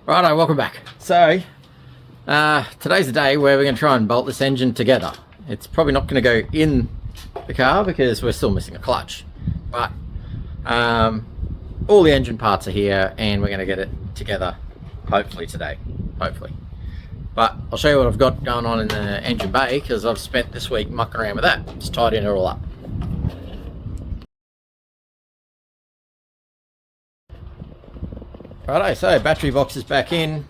Righto, welcome back. So, today's the day where we're going to try and bolt this engine together. It's probably not going to go in the car because we're still missing a clutch. But all the engine parts are here and we're going to get it together hopefully today. Hopefully. But I'll show you what I've got going on in the engine bay because I've spent this week mucking around with that. Just tidying it all up. Righto, so battery box is back in.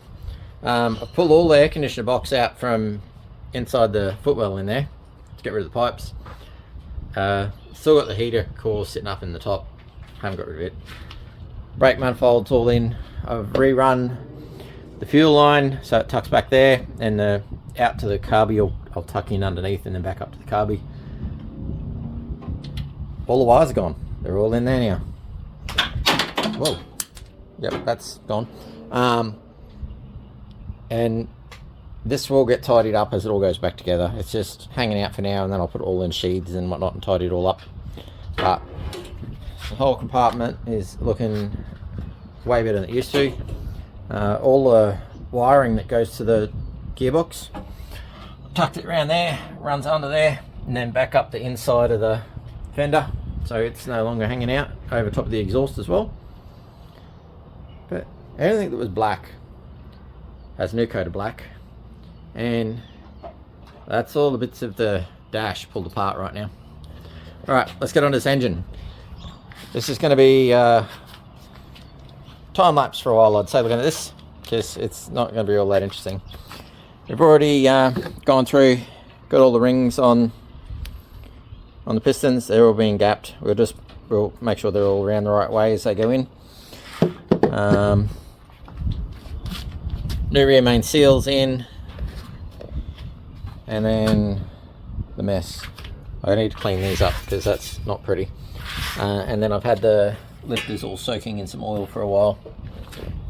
I've pulled all the air conditioner box out from inside the footwell in there to get rid of the pipes. Still got the heater core sitting up in the top. Haven't got rid of it. Brake manifold's all in. I've rerun the fuel line so it tucks back there, and out to the carby I'll tuck in underneath and then back up to the carby. All the wires are gone. They're all in there now. Whoa. Yep, that's gone. And this will get tidied up as it all goes back together. It's just hanging out for now, and then I'll put it all in sheaths and whatnot and tidy it all up. But the whole compartment is looking way better than it used to. All the wiring that goes to the gearbox, tucked it around there, runs under there, and then back up the inside of the fender, so it's no longer hanging out over top of the exhaust as well. But anything that was black has a new coat of black, and that's all the bits of the dash pulled apart right now. Alright, let's get on this engine. This is going to be time lapse for a while, I'd say, looking at this, because it's not going to be all that interesting. We've already gone through, got all the rings on the pistons. They're all being gapped. We'll make sure they're all around the right way as they go in. New rear main seals in, and then the mess. I need to clean these up because that's not pretty. And then I've had the lifters all soaking in some oil for a while.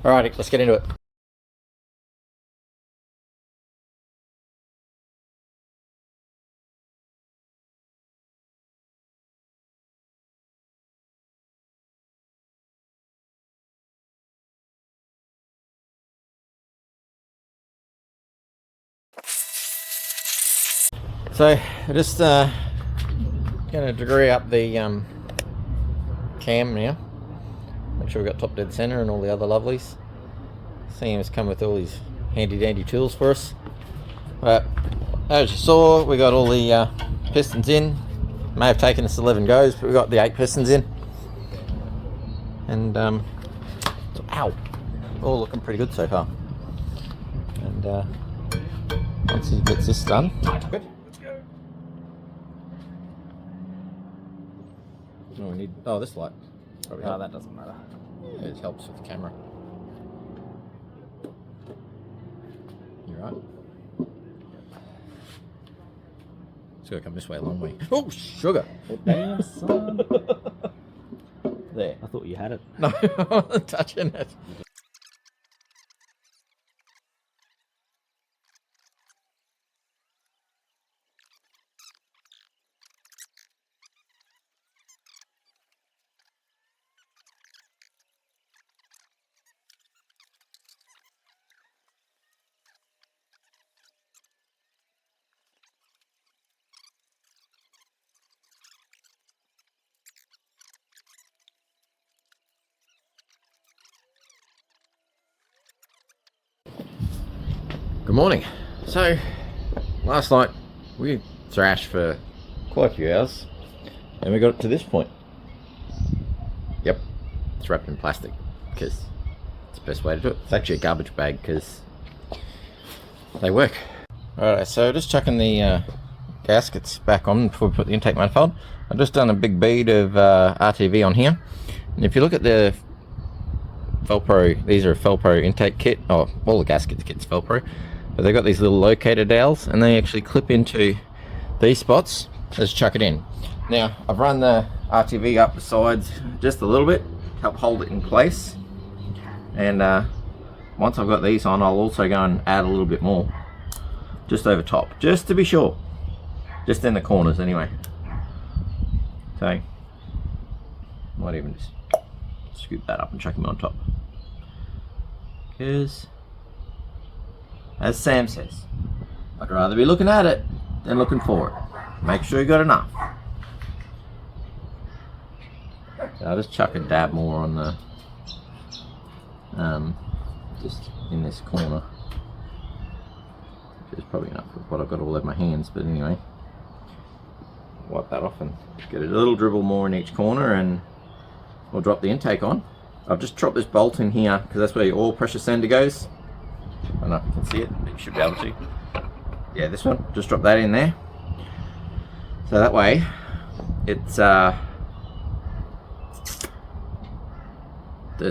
Alrighty, let's get into it. So I'm just going to degree up the cam now. Make sure we've got top dead center and all the other lovelies. Sam's come with all these handy dandy tools for us. But as you saw, we got all the pistons in. May have taken us 11 goes, but we got the 8 pistons in. And so, ow, all looking pretty good so far. And once he gets this done, good. Oh, we need, this light. Probably that doesn't matter. Yeah, it helps with the camera. You right? It's gotta come this way a long way. Oh, sugar! Oh, damn, son. There. I thought you had it. No, I wasn't touching it. Good morning. So, last night we thrashed for quite a few hours and we got it to this point. Yep, it's wrapped in plastic because it's the best way to do it. It's actually a garbage bag because they work. Alright, so just chucking the gaskets back on before we put the intake manifold. I've just done a big bead of RTV on here, and if you look at the Velcro, these are a Velcro intake kit. Oh, all the gasket kit's Velcro, but they've got these little locator dowels and they actually clip into these spots. Let's chuck it in. Now I've run the RTV up the sides just a little bit, help hold it in place, and once I've got these on, I'll also go and add a little bit more just over top, just to be sure, just in the corners anyway. So might even just scoop that up and chuck them on top, because as Sam says, I'd rather be looking at it than looking for it. Make sure you got enough. So I'll just chuck a dab more on the, just in this corner, which is probably enough of what I've got all over my hands, but anyway. Wipe that off and get a little dribble more in each corner, and we'll drop the intake on. I've just dropped this bolt in here because that's where your oil pressure sender goes. I don't know if you can see it, but you should be able to. Yeah, this one, just drop that in there. So that way, it's the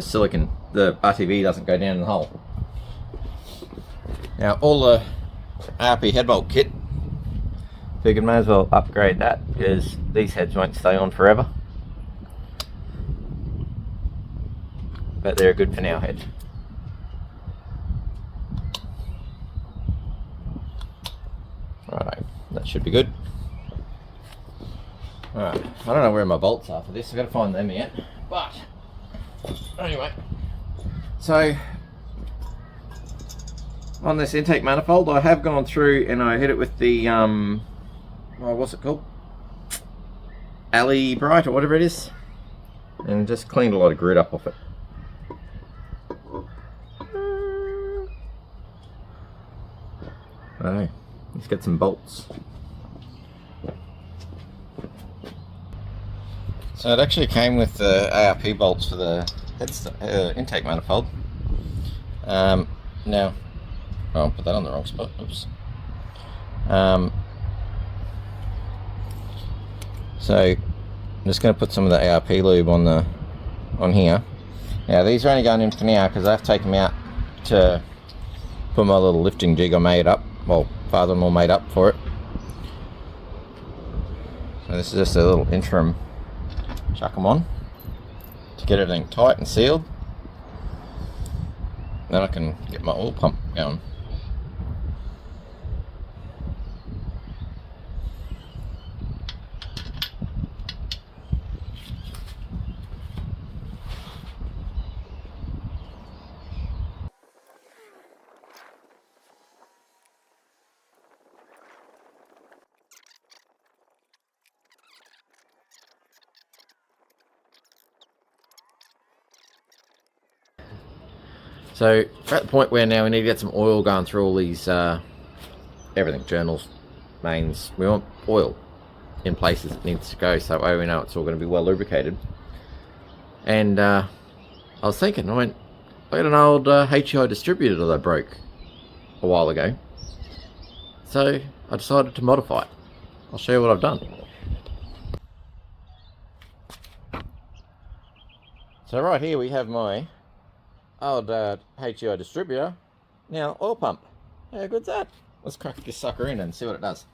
silicon, the RTV doesn't go down in the hole. Now all the ARP head bolt kit, figured may as well upgrade that because these heads won't stay on forever. But they're a good for now head. Righto, that should be good. Alright, I don't know where my bolts are for this, I've got to find them yet. But, anyway, so on this intake manifold I have gone through and I hit it with the, what's it called? Alley Bright or whatever it is. And just cleaned a lot of grit up off it. Righto, let's get some bolts. So it actually came with the ARP bolts for the intake manifold. Now, I'll put that on the wrong spot. Oops. So I'm just going to put some of the ARP lube on here. Now these are only going in for now because I have to take them out to put my little lifting jig I made up. Well, father-in-law made up for it. So this is just a little interim. Chuck them on to get everything tight and sealed. Then I can get my oil pump going. So we're at the point where now we need to get some oil going through all these, everything, journals, mains. We want oil in places it needs to go, so that way we know it's all going to be well lubricated. And I was thinking, I got an old HEI distributor that I broke a while ago. So I decided to modify it. I'll show you what I've done. So right here we have my old HEI distributor. Now oil pump. How good's that? Let's crack this sucker in and see what it does.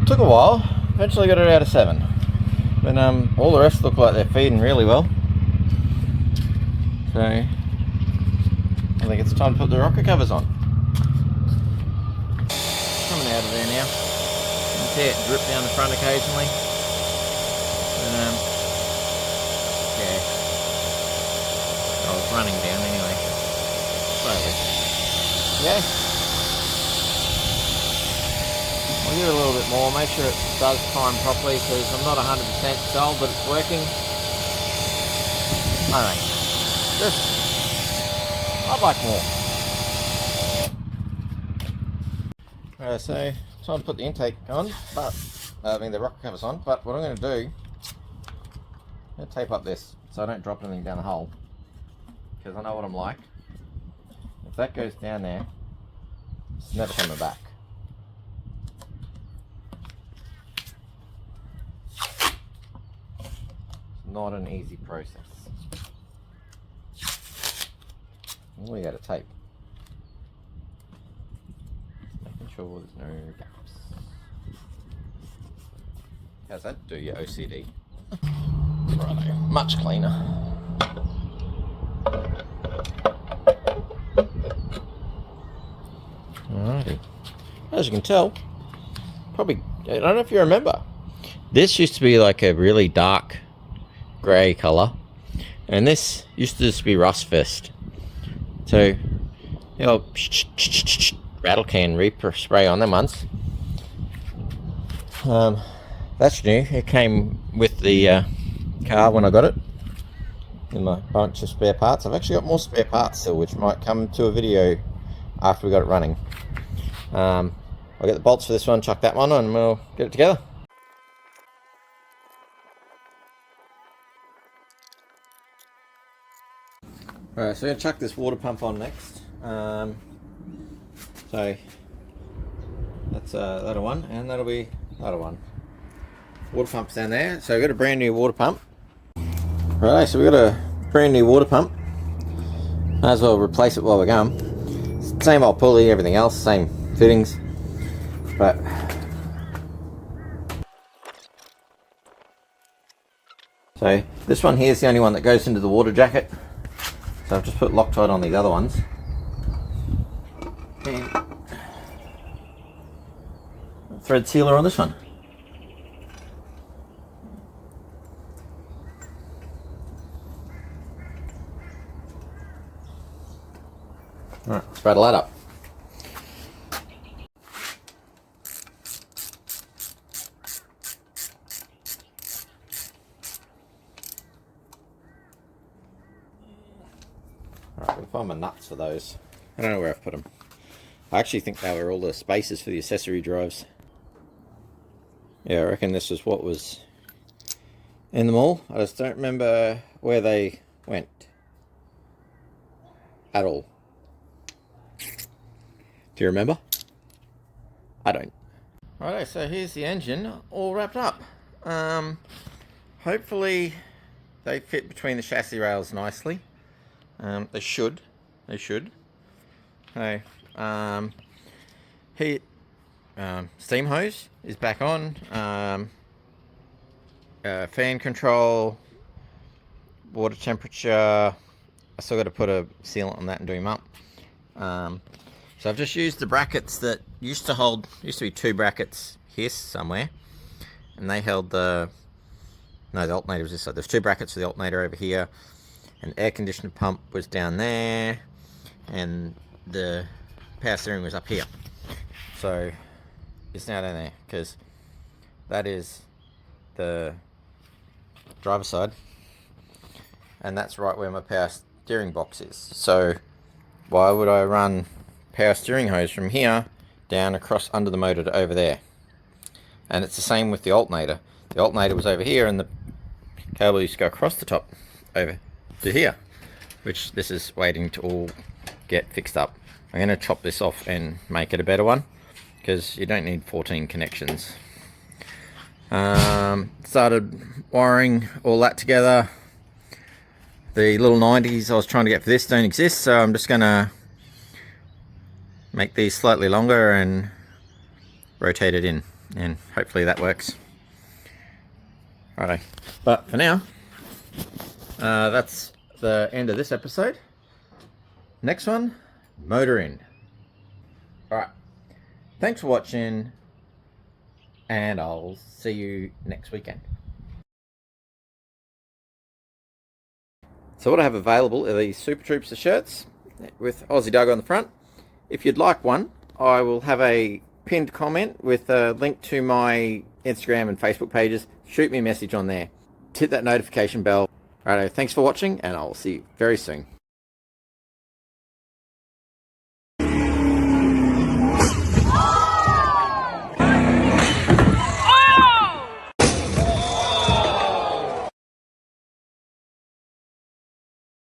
Took a while, eventually got it out of 7. But all the rest look like they're feeding really well. So I think it's time to put the rocker covers on. Coming out of there now. You can see it drip down the front occasionally. But yeah. I was running down anyway. Slowly. Yeah. I'll give it a little bit more, make sure it does time properly because I'm not 100% sold that it's working. I think. I'd like more. So, time to put the intake on, but, the rocker covers on, but what I'm going to do, I'm going to tape up this so I don't drop anything down the hole. Because I know what I'm like. If that goes down there, it's never coming back. not an easy process. What do we got to tape? Making sure there's no gaps. How's that do your OCD? Righto, much cleaner. Alrighty. As you can tell, probably, I don't know if you remember, this used to be like a really dark grey colour, and this used to just be rust-fest. So, the old rattle can Reaper spray on them once. That's new. It came with the car when I got it, in my bunch of spare parts. I've actually got more spare parts still, which might come to a video after we got it running. I'll get the bolts for this one, chuck that one on, and we'll get it together. Alright, so we're going to chuck this water pump on next. So that's that'll one, and that'll be that'll one. Water pump's down there, so we've got a brand new water pump. Right, so we've got a brand new water pump. Might as well replace it while we're going. Same old pulley, everything else, same fittings. But so this one here is the only one that goes into the water jacket. So I've just put Loctite on these other ones. And thread sealer on this one. Alright, let's rattle that up. Alright, we'll find my nuts for those. I don't know where I've put them. I actually think they were all the spaces for the accessory drives. Yeah, I reckon this is what was in them all. I just don't remember where they went at all. Do you remember? I don't. Alright, so here's the engine all wrapped up. Hopefully they fit between the chassis rails nicely. They should. Okay. Steam hose is back on. Fan control, water temperature. I still got to put a sealant on that and do him up. So I've just used the brackets that used to be two brackets here somewhere, and they held the alternator was this side. There's two brackets for the alternator over here, and the air conditioner pump was down there, and the power steering was up here. So it's now down there because that is the driver's side, and that's right where my power steering box is. So why would I run power steering hose from here down across under the motor to over there? And it's the same with the alternator. The alternator was over here, and the cable used to go across the top over to here, which this is waiting to all get fixed up. I'm going to chop this off and make it a better one, because you don't need 14 connections. Started wiring all that together. The little 90s I was trying to get for this don't exist, so I'm just going to make these slightly longer and rotate it in, and hopefully that works. Righto. But for now, that's the end of this episode. Next one, motor in. Alright, thanks for watching, and I'll see you next weekend. So what I have available are these SupaTroopsta shirts with Aussie Doug on the front. If you'd like one, I will have a pinned comment with a link to my Instagram and Facebook pages. Shoot me a message on there. Hit that notification bell. Righto, thanks for watching, and I'll see you very soon.